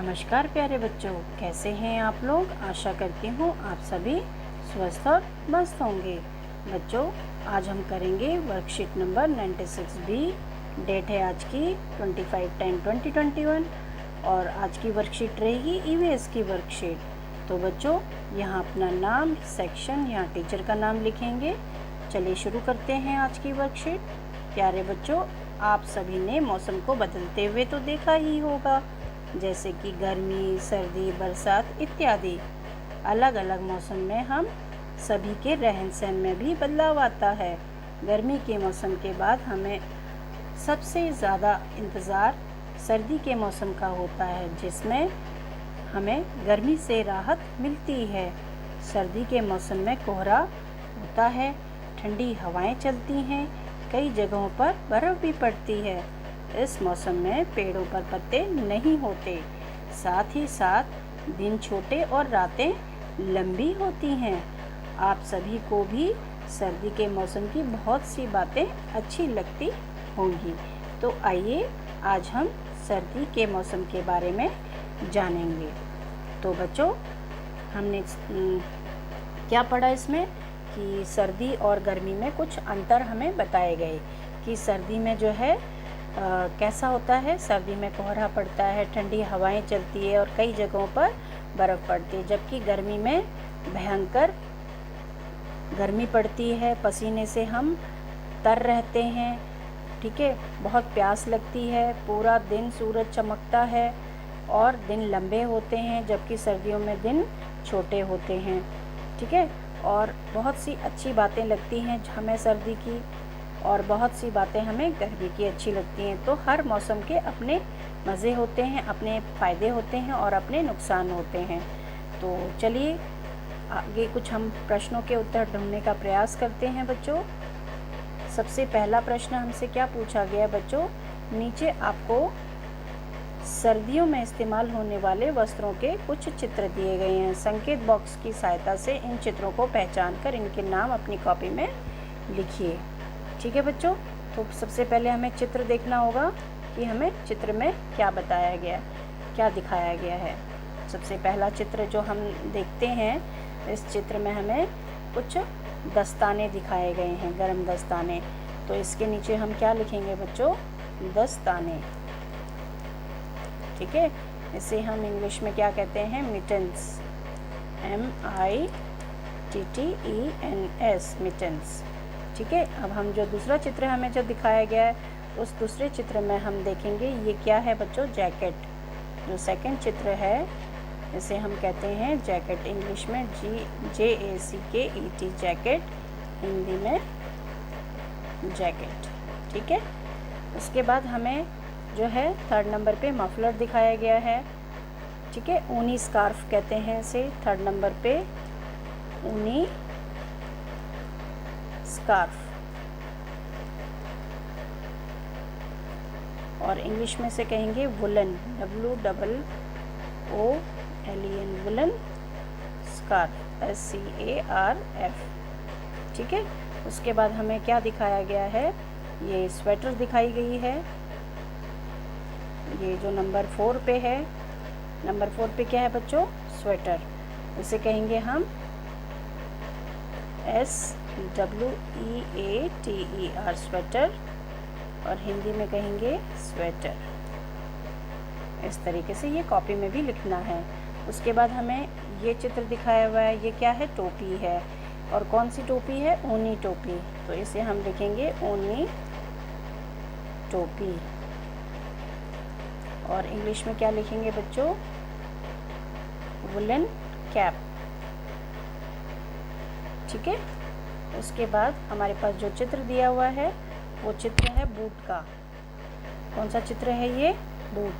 नमस्कार प्यारे बच्चों, कैसे हैं आप लोग। आशा करती हूँ आप सभी स्वस्थ और मस्त होंगे। बच्चों, आज हम करेंगे वर्कशीट नंबर 96 बी। डेट है आज की 25/10/2021 और आज की वर्कशीट रहेगी ईवीएस की वर्कशीट। तो बच्चों, यहाँ अपना नाम, सेक्शन, यहाँ टीचर का नाम लिखेंगे। चलिए शुरू करते हैं आज की वर्कशीट। प्यारे बच्चों, आप सभी ने मौसम को बदलते हुए तो देखा ही होगा, जैसे कि गर्मी, सर्दी, बरसात इत्यादि। अलग अलग मौसम में हम सभी के रहन सहन में भी बदलाव आता है। गर्मी के मौसम के बाद हमें सबसे ज़्यादा इंतज़ार सर्दी के मौसम का होता है, जिसमें हमें गर्मी से राहत मिलती है। सर्दी के मौसम में कोहरा होता है, ठंडी हवाएं चलती हैं, कई जगहों पर बर्फ़ भी पड़ती है। इस मौसम में पेड़ों पर पत्ते नहीं होते, साथ ही साथ दिन छोटे और रातें लंबी होती हैं। आप सभी को भी सर्दी के मौसम की बहुत सी बातें अच्छी लगती होंगी। तो आइए आज हम सर्दी के मौसम के बारे में जानेंगे। तो बच्चों, हमने क्या पढ़ा इसमें कि सर्दी और गर्मी में कुछ अंतर हमें बताए गए कि सर्दी में जो है कैसा होता है। सर्दी में कोहरा पड़ता है, ठंडी हवाएं चलती है और कई जगहों पर बर्फ़ पड़ती है, जबकि गर्मी में भयंकर गर्मी पड़ती है, पसीने से हम तर रहते हैं। ठीक है, बहुत प्यास लगती है, पूरा दिन सूरज चमकता है और दिन लंबे होते हैं, जबकि सर्दियों में दिन छोटे होते हैं। ठीक है, और बहुत सी अच्छी बातें लगती हैं हमें सर्दी की और बहुत सी बातें हमें गर्मी की अच्छी लगती हैं। तो हर मौसम के अपने मज़े होते हैं, अपने फ़ायदे होते हैं और अपने नुकसान होते हैं। तो चलिए आगे कुछ हम प्रश्नों के उत्तर ढूंढने का प्रयास करते हैं बच्चों। सबसे पहला प्रश्न हमसे क्या पूछा गया बच्चों, नीचे आपको सर्दियों में इस्तेमाल होने वाले वस्त्रों के कुछ चित्र दिए गए हैं। संकेत बॉक्स की सहायता से इन चित्रों को पहचान कर इनके नाम अपनी कॉपी में लिखिए। ठीक है बच्चों, तो सबसे पहले हमें चित्र देखना होगा कि हमें चित्र में क्या बताया गया, क्या दिखाया गया है। सबसे पहला चित्र जो हम देखते हैं, इस चित्र में हमें कुछ दस्ताने दिखाए गए हैं, गर्म दस्ताने। तो इसके नीचे हम क्या लिखेंगे बच्चों, दस्ताने। ठीक है, इसे हम इंग्लिश में क्या कहते हैं, मिटन्स, MITTENS, मिटन्स। ठीक है, अब हम जो दूसरा चित्र हमें जो दिखाया गया है, उस दूसरे चित्र में हम देखेंगे ये क्या है बच्चों, जैकेट। जो सेकंड चित्र है इसे हम कहते हैं जैकेट, इंग्लिश में JACKET, जैकेट, हिंदी में जैकेट। ठीक है, उसके बाद हमें जो है थर्ड नंबर पे मफलर दिखाया गया है। ठीक है, ऊनी स्कार्फ कहते हैं इसे। थर्ड नंबर पे ऊनी स्कार्फ, और इंग्लिश में से कहेंगे woollen, WOOLEN, woollen scarf, SCARF। ठीक है, उसके बाद हमें क्या दिखाया गया है, ये स्वेटर दिखाई गई है। ये जो नंबर 4 पे है, नंबर 4 पे क्या है बच्चों, स्वेटर। इसे कहेंगे हम SWEATER, स्वेटर, और हिंदी में कहेंगे स्वेटर। इस तरीके से ये कॉपी में भी लिखना है। उसके बाद हमें ये चित्र दिखाया हुआ है, ये क्या है, टोपी है। और कौन सी टोपी है, ऊनी टोपी। तो इसे हम लिखेंगे ऊनी टोपी। और इंग्लिश में क्या लिखेंगे बच्चों, वुलन कैप। ठीक है, उसके बाद हमारे पास जो चित्र दिया हुआ है वो चित्र है बूट का। कौन सा चित्र है ये, बूट,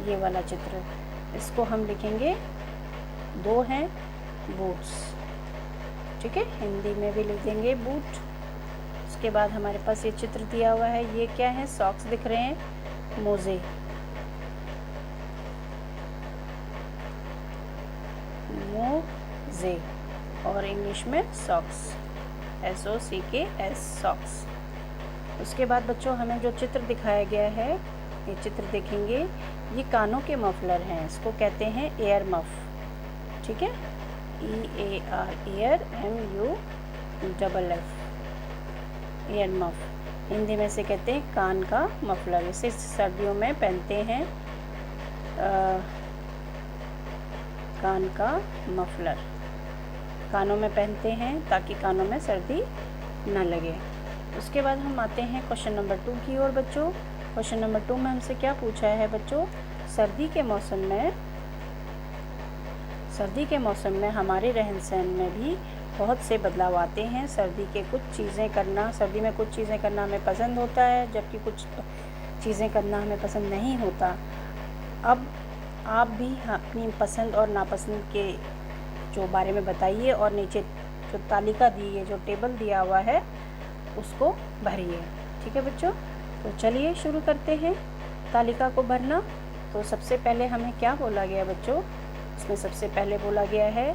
ये वाला चित्र। इसको हम लिखेंगे, दो हैं बूट्स। ठीक है, हिंदी में भी लिख देंगे बूट। उसके बाद हमारे पास ये चित्र दिया हुआ है, ये क्या है, सॉक्स दिख रहे हैं, मोजे, मोजे, और इंग्लिश में सॉक्स, SOCKS, सॉक्स। उसके बाद बच्चों हमें जो चित्र दिखाया गया है, ये चित्र देखेंगे, ये कानों के मफलर हैं, इसको कहते हैं एयर मफ, ठीक है, EAR, air, MUFF, air muff. Hindi में से कहते हैं कान का मफलर। इसे सर्दियों में पहनते हैं, कान का मफलर कानों में पहनते हैं ताकि कानों में सर्दी न लगे। उसके बाद हम आते हैं क्वेश्चन नंबर 2 की ओर बच्चों। क्वेश्चन नंबर 2 में हमसे क्या पूछा है बच्चों, सर्दी के मौसम में हमारे रहन सहन में भी बहुत से बदलाव आते हैं। सर्दी में कुछ चीज़ें करना हमें पसंद होता है, जबकि कुछ चीज़ें करना हमें पसंद नहीं होता। अब आप भी अपनी पसंद और नापसंद के जो बारे में बताइए और नीचे जो तालिका दी है, जो टेबल दिया हुआ है, उसको भरिए। ठीक है बच्चों, तो चलिए शुरू करते हैं तालिका को भरना। तो सबसे पहले हमें क्या बोला गया बच्चों, इसमें सबसे पहले बोला गया है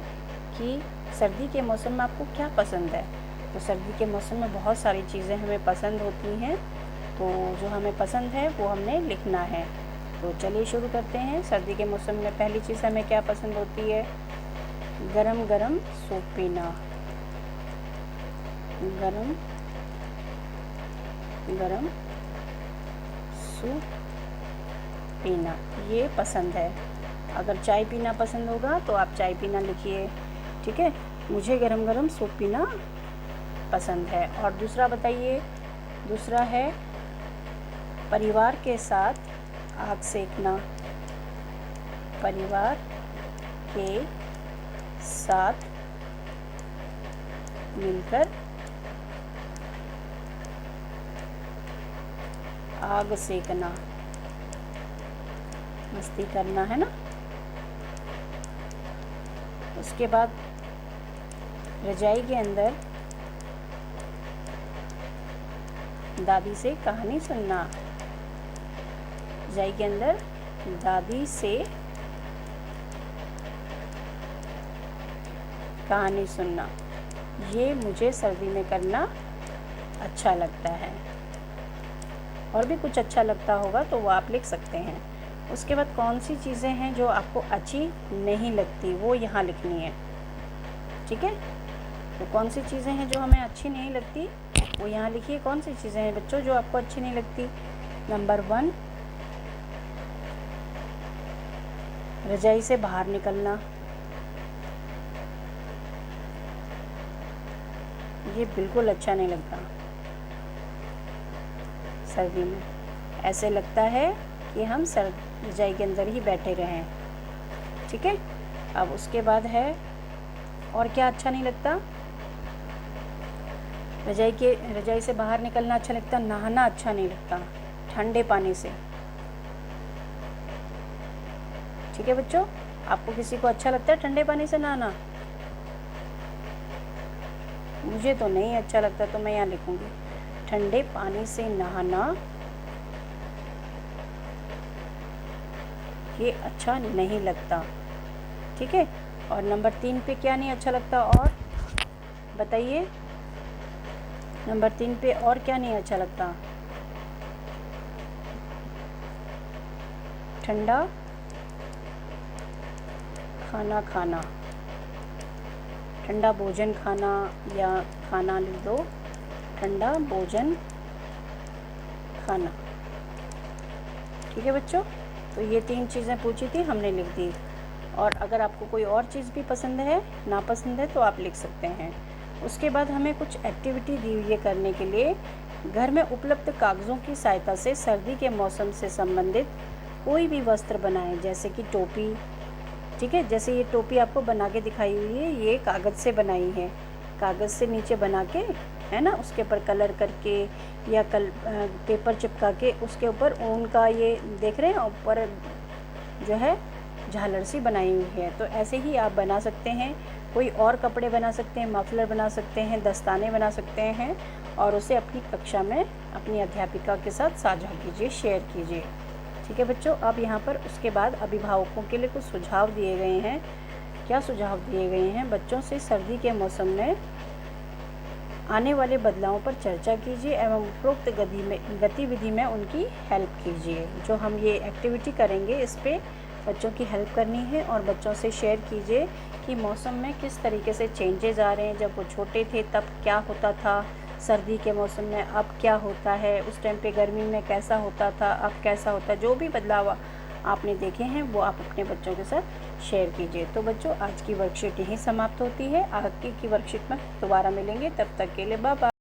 कि सर्दी के मौसम में आपको क्या पसंद है। तो सर्दी के मौसम में बहुत सारी चीज़ें हमें पसंद होती हैं, तो जो हमें पसंद है वो हमने लिखना है। तो चलिए शुरू करते हैं। सर्दी के मौसम में पहली चीज़ हमें क्या पसंद होती है, गरम गरम सूप पीना। गरम गरम सूप पीना, ये पसंद है। अगर चाय पीना पसंद होगा तो आप चाय पीना लिखिए, ठीक है। मुझे गरम गरम सूप पीना पसंद है। और दूसरा बताइए, दूसरा है परिवार के साथ आग सेकना। परिवार के साथ मिलकर आग सेकना, मस्ती करना, है ना। उसके बाद रजाई के अंदर दादी से कहानी सुनना। रजाई के अंदर दादी से कहानी सुनना, ये मुझे सर्दी में करना अच्छा लगता है। और भी कुछ अच्छा लगता होगा तो वो आप लिख सकते हैं। उसके बाद कौन सी चीज़ें हैं जो आपको अच्छी नहीं लगती, वो यहाँ लिखनी है, ठीक है। तो कौन सी चीज़ें हैं जो हमें अच्छी नहीं लगती, वो यहाँ लिखिए। कौन सी चीज़ें हैं बच्चों जो आपको अच्छी नहीं लगती। नंबर 1, रजाई से बाहर निकलना, ये बिल्कुल अच्छा नहीं लगता। सर्दी में ऐसे लगता है कि हम रजाई के अंदर ही बैठे रहें, ठीक है। अब उसके बाद है, और क्या अच्छा नहीं लगता, रजाई से बाहर निकलना अच्छा लगता, नहाना अच्छा नहीं लगता ठंडे पानी से, ठीक है बच्चों। आपको किसी को अच्छा लगता है ठंडे पानी से नहाना? मुझे तो नहीं अच्छा लगता, तो मैं यहाँ लिखूँगी ठंडे पानी से नहाना ये अच्छा नहीं लगता, ठीक है। और नंबर 3 पे क्या नहीं अच्छा लगता, और बताइए नंबर 3 पे और क्या नहीं अच्छा लगता। ठंडा खाना खाना, ठंडा भोजन खाना, या खाना लिख दो, ठंडा भोजन खाना, ठीक है बच्चों। तो ये 3 चीज़ें पूछी थी, हमने लिख दी। और अगर आपको कोई और चीज़ भी पसंद है, नापसंद है, तो आप लिख सकते हैं। उसके बाद हमें कुछ एक्टिविटी दी हुई है करने के लिए। घर में उपलब्ध कागज़ों की सहायता से सर्दी के मौसम से संबंधित कोई भी वस्त्र बनाएं, जैसे कि टोपी, ठीक है। जैसे ये टोपी आपको बना के दिखाई हुई है, ये कागज़ से बनाई है, कागज़ से नीचे बना के, है ना, उसके ऊपर कलर करके या पेपर चिपका के उसके ऊपर ऊन का, ये देख रहे हैं ऊपर जो है झालर सी बनाई हुई है। तो ऐसे ही आप बना सकते हैं, कोई और कपड़े बना सकते हैं, मफलर बना सकते हैं, दस्ताने बना सकते हैं, और उसे अपनी कक्षा में अपनी अध्यापिका के साथ साझा कीजिए, शेयर कीजिए, ठीक है बच्चों। अब यहाँ पर उसके बाद अभिभावकों के लिए कुछ सुझाव दिए गए हैं। क्या सुझाव दिए गए हैं, बच्चों से सर्दी के मौसम में आने वाले बदलावों पर चर्चा कीजिए एवं उपरोक्त गतिविधि में उनकी हेल्प कीजिए। जो हम ये एक्टिविटी करेंगे इस पे बच्चों की हेल्प करनी है और बच्चों से शेयर कीजिए कि मौसम में किस तरीके से चेंजेस आ रहे हैं। जब वो छोटे थे तब क्या होता था, सर्दी के मौसम में अब क्या होता है, उस टाइम पे गर्मी में कैसा होता था, अब कैसा होता है। जो भी बदलाव आपने देखे हैं वो आप अपने बच्चों के साथ शेयर कीजिए। तो बच्चों आज की वर्कशीट यहीं समाप्त होती है। आगे की वर्कशीट में दोबारा मिलेंगे, तब तक के लिए बाय बाय।